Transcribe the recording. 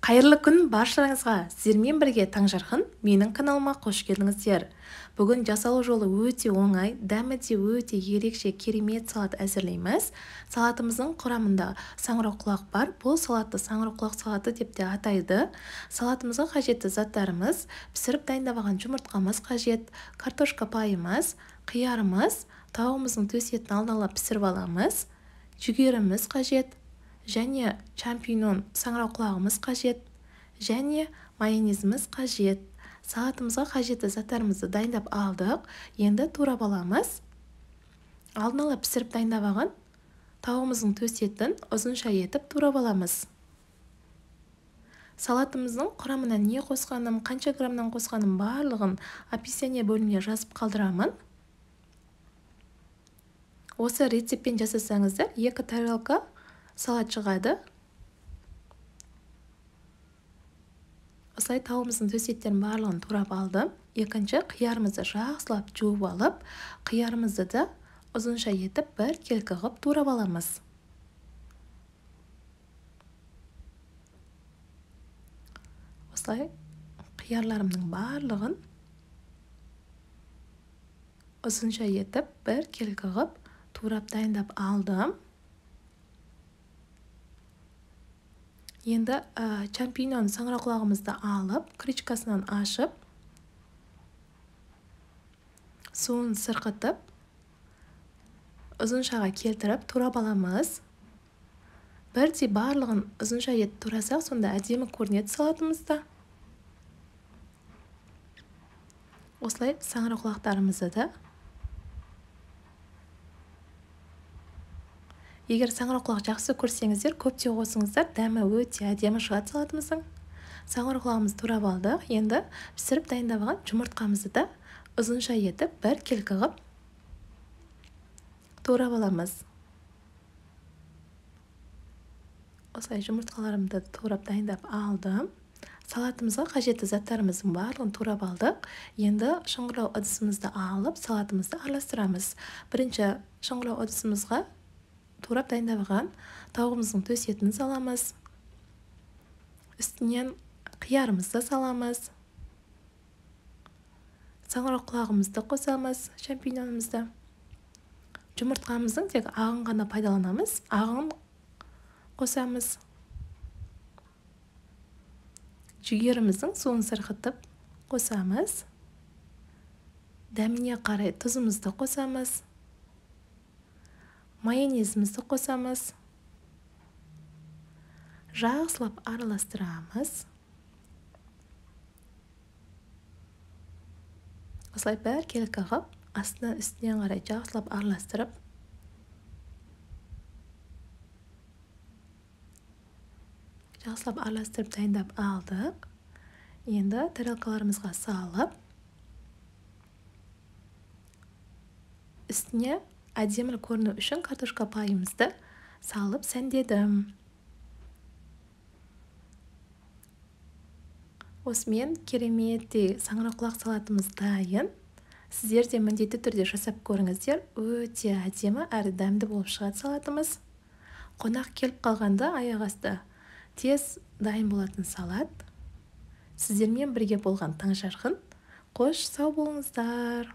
Қайырлы күн баршаңызға. Сіздермен бірге Таңжарқын менің каналыма қош келдіңіздер. Бүгін жасалу жолы өте оңай, дәмі де өте ерекше керемет салат әзірлейміз. Салатымыздың құрамында саңырауқұлақ бар. Бұл салатты саңырауқұлақ салаты деп те атайды. Салатымызға қажетті заттарымыз: пісіріп дайындап алған жұмыртқамыз қажет, картошка пайымыз, қиярымыз, тауымыздың төс етін алдын ала пісіріп аламыз, жүгеріміз қажет, және шампиньон саңырауқұлағымыз қажет, және майонезіміз қажет. Салатымызға қажетті заттарымызды дайындап алдық. Енді турап аламыз. Алдын ала пісіріп дайындап алған тауымыздың төс етін ұзынша етіп турап аламыз. Салатымыздың құрамына не қосқаным, қанша граммнан қосқаным барлығын описание бөліміне жазып қалдырамын. Осы рецептпен жасасаңыздар 2 тарелка салат шығады. Осылай тауымыздың төс еттерін барлығын турап алдым. Екінші, қиярымызды жақсылап жуып алып, қиярымызды да ұзынша етіп бір келкі қылып турап аламыз. Осылай қиярларымның барлығын ұзынша етіп бір келкі қылып турап дайындап алдым. Енді шампиньон саңырауқұлағымызды алып, крышкасынан ашып, суын сырқытып, ұзыншаға келтіріп турап аламыз. Бірдей барлығын ұзынша етіп турасақ, сонда әдемі көрінеді салатымызда. Осылай саңырауқұлақтарымызды да. Егер саңырауқұлақ жақсы көрсеңіздер, көптеп қосыңыздар, дәмі өте әдемі шығады салатымыздың. Саңырауқұлағымызды турап алдық. Енді пісіріп дайындап алған жұмыртқамызды да ұзынша етіп бір келкі қылып турап аламыз. Осылай жұмыртқаларымды турап дайындап алдым. Салатымызға қажетті заттарымыздың барлығын турап алдық. Енді шұңғылау ыдысымызды алып, салатымызды араластырамыз. Бірінші шұңғылау ыдысымызға турап дайындап алған тауығымыздың төс етін саламыз. Үстінен қиярымызды саламыз. Саңырауқұлағымызды қосамыз, шампиньонымызды. Жұмыртқамыздың тек ағын ғана пайдаланамыз. Ағын қосамыз. Жүгеріміздің суын сырқытып қосамыз. Дәміне қарай тұзымызды қосамыз. Майонезімізді қосамыз. Жақсылап араластырамыз. Осылай бір келкі қылып, астынан үстінен қарай жақсылап араластырып, дайындап алдық. Енді тарелкаларымызға салып, үстіне әдемі көріну үшін картошка пайымызды салып сәндедім. Осымен кереметтей саңырауқұлақ салатымыз дайын. Сіздер де міндетті түрде жасап көріңіздер. Өте әдемі әрі дәмді болып шығады салатымыз. Қонақ келіп қалғанда аяқ асты тез дайын болатын салат. Сіздермен бірге болған Таңжарқын. Қош сау болыңыздар.